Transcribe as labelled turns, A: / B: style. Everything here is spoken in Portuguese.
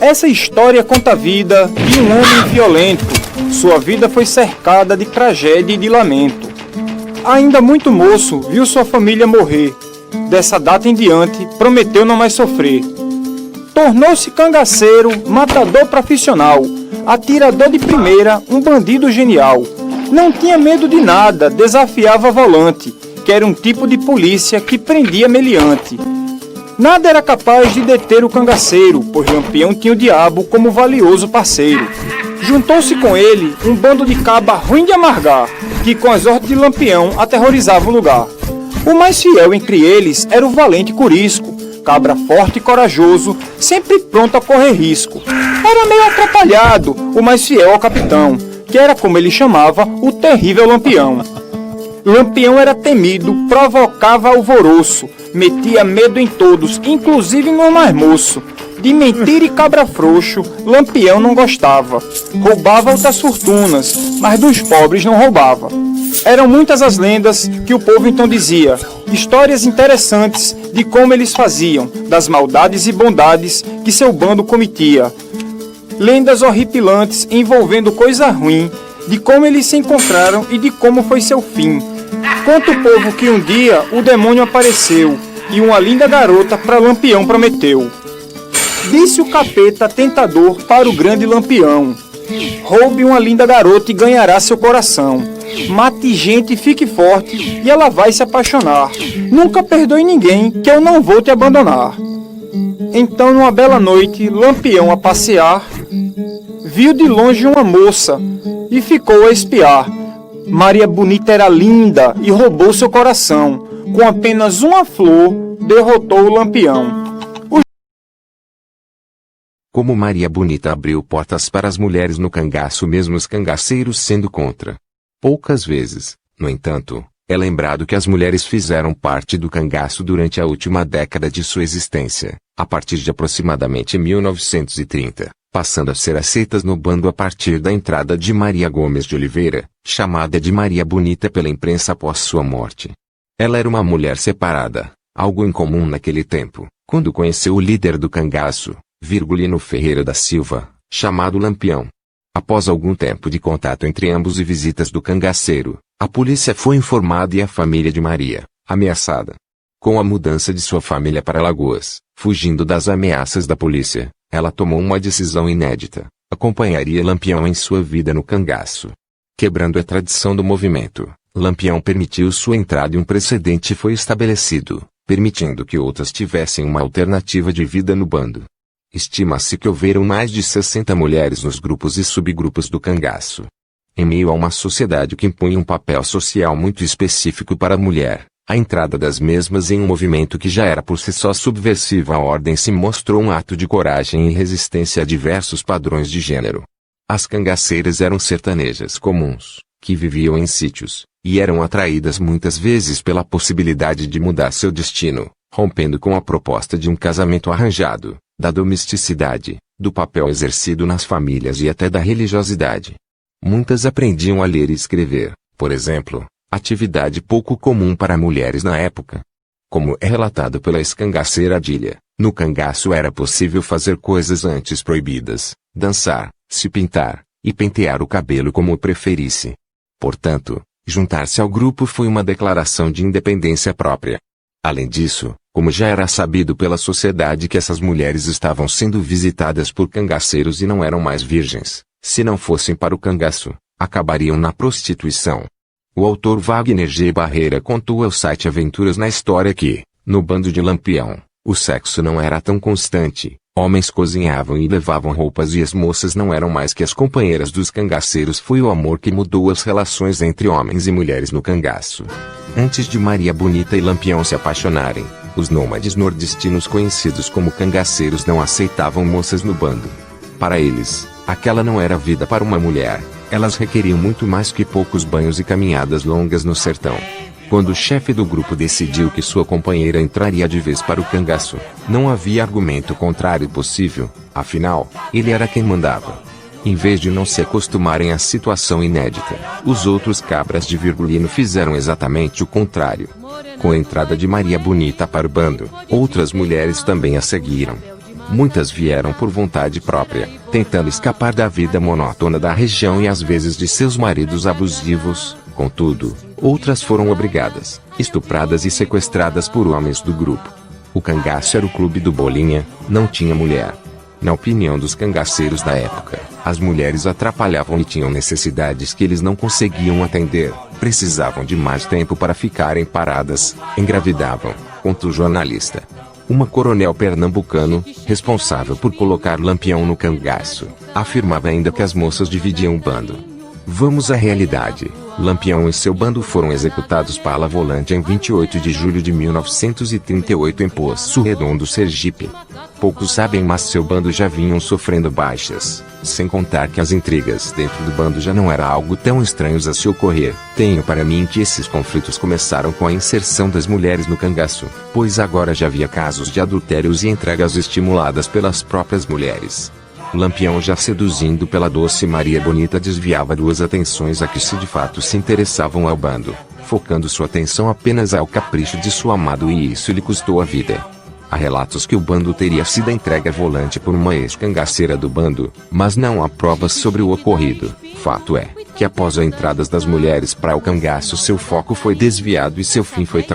A: Essa história conta a vida de um homem violento. Sua vida foi cercada de tragédia e de lamento. Ainda muito moço, viu sua família morrer. Dessa data em diante, prometeu não mais sofrer. Tornou-se cangaceiro, matador profissional, atirador de primeira, um bandido genial. Não tinha medo de nada, desafiava volante, que era um tipo de polícia que prendia meliante. Nada era capaz de deter o cangaceiro, pois Lampião tinha o diabo como valioso parceiro. Juntou-se com ele um bando de caba ruim de amargar, que com as ordens de Lampião aterrorizava o lugar. O mais fiel entre eles era o valente Curisco, cabra forte e corajoso, sempre pronto a correr risco. Era meio atrapalhado, o mais fiel ao capitão, que era como ele chamava o terrível Lampião. Lampião era temido, provocava alvoroço, metia medo em todos, inclusive no mais moço. De mentira e cabra frouxo, Lampião não gostava. Roubava outras fortunas, mas dos pobres não roubava. Eram muitas as lendas que o povo então dizia, histórias interessantes de como eles faziam, das maldades e bondades que seu bando cometia. Lendas horripilantes envolvendo coisa ruim, de como eles se encontraram e de como foi seu fim. Conta o povo que um dia o demônio apareceu e uma linda garota para Lampião prometeu. Disse o capeta tentador para o grande Lampião: roube uma linda garota e ganhará seu coração. Mate gente e fique forte e ela vai se apaixonar. Nunca perdoe ninguém que eu não vou te abandonar. Então, numa bela noite, Lampião a passear, viu de longe uma moça e ficou a espiar. Maria Bonita era linda e roubou seu coração. Com apenas uma flor, derrotou o Lampião.
B: Como Maria Bonita abriu portas para as mulheres no cangaço, mesmo os cangaceiros sendo contra. Poucas vezes, no entanto, é lembrado que as mulheres fizeram parte do cangaço durante a última década de sua existência, a partir de aproximadamente 1930, passando a ser aceitas no bando a partir da entrada de Maria Gomes de Oliveira, chamada de Maria Bonita pela imprensa após sua morte. Ela era uma mulher separada, algo incomum naquele tempo, quando conheceu o líder do cangaço, Virgulino Ferreira da Silva, chamado Lampião. Após algum tempo de contato entre ambos e visitas do cangaceiro, a polícia foi informada e a família de Maria, ameaçada. Com a mudança de sua família para Alagoas, fugindo das ameaças da polícia, ela tomou uma decisão inédita: acompanharia Lampião em sua vida no cangaço. Quebrando a tradição do movimento, Lampião permitiu sua entrada e um precedente foi estabelecido, permitindo que outras tivessem uma alternativa de vida no bando. Estima-se que houveram mais de 60 mulheres nos grupos e subgrupos do cangaço. Em meio a uma sociedade que impunha um papel social muito específico para a mulher, a entrada das mesmas em um movimento que já era por si só subversivo à ordem se mostrou um ato de coragem e resistência a diversos padrões de gênero. As cangaceiras eram sertanejas comuns, que viviam em sítios, e eram atraídas muitas vezes pela possibilidade de mudar seu destino, rompendo com a proposta de um casamento arranjado, da domesticidade, do papel exercido nas famílias e até da religiosidade. Muitas aprendiam a ler e escrever, por exemplo, atividade pouco comum para mulheres na época. Como é relatado pela ex-cangaceira Adília, no cangaço era possível fazer coisas antes proibidas, dançar, se pintar, e pentear o cabelo como preferisse. Portanto, juntar-se ao grupo foi uma declaração de independência própria. Além disso, como já era sabido pela sociedade que essas mulheres estavam sendo visitadas por cangaceiros e não eram mais virgens, se não fossem para o cangaço, acabariam na prostituição. O autor Wagner G. Barreira contou ao site Aventuras na História que, no bando de Lampião, o sexo não era tão constante, homens cozinhavam e levavam roupas e as moças não eram mais que as companheiras dos cangaceiros. Foi o amor que mudou as relações entre homens e mulheres no cangaço. Antes de Maria Bonita e Lampião se apaixonarem, os nômades nordestinos conhecidos como cangaceiros não aceitavam moças no bando. Para eles, aquela não era vida para uma mulher, elas requeriam muito mais que poucos banhos e caminhadas longas no sertão. Quando o chefe do grupo decidiu que sua companheira entraria de vez para o cangaço, não havia argumento contrário possível, afinal, ele era quem mandava. Em vez de não se acostumarem à situação inédita, os outros cabras de Virgulino fizeram exatamente o contrário. Com a entrada de Maria Bonita para o bando, outras mulheres também a seguiram. Muitas vieram por vontade própria, tentando escapar da vida monótona da região e às vezes de seus maridos abusivos. Contudo, outras foram obrigadas, estupradas e sequestradas por homens do grupo. O cangaço era o clube do Bolinha, não tinha mulher. Na opinião dos cangaceiros da época, as mulheres atrapalhavam e tinham necessidades que eles não conseguiam atender, precisavam de mais tempo para ficarem paradas, engravidavam, conta o jornalista. Uma coronel pernambucano, responsável por colocar Lampião no cangaço, afirmava ainda que as moças dividiam o bando. Vamos à realidade. Lampião e seu bando foram executados para La Volante em 28 de julho de 1938 em Poço Redondo, Sergipe. Poucos sabem, mas seu bando já vinham sofrendo baixas, sem contar que as intrigas dentro do bando já não era algo tão estranhos a se ocorrer. Tenho para mim que esses conflitos começaram com a inserção das mulheres no cangaço, pois agora já havia casos de adultérios e entregas estimuladas pelas próprias mulheres. Lampião, já seduzindo pela doce Maria Bonita, desviava duas atenções a que se de fato se interessavam ao bando, focando sua atenção apenas ao capricho de seu amado, e isso lhe custou a vida. Há relatos que o bando teria sido entregue a Volante por uma ex-cangaceira do bando, mas não há provas sobre o ocorrido. Fato é, que após a entrada das mulheres para o cangaço, seu foco foi desviado e seu fim foi trágico.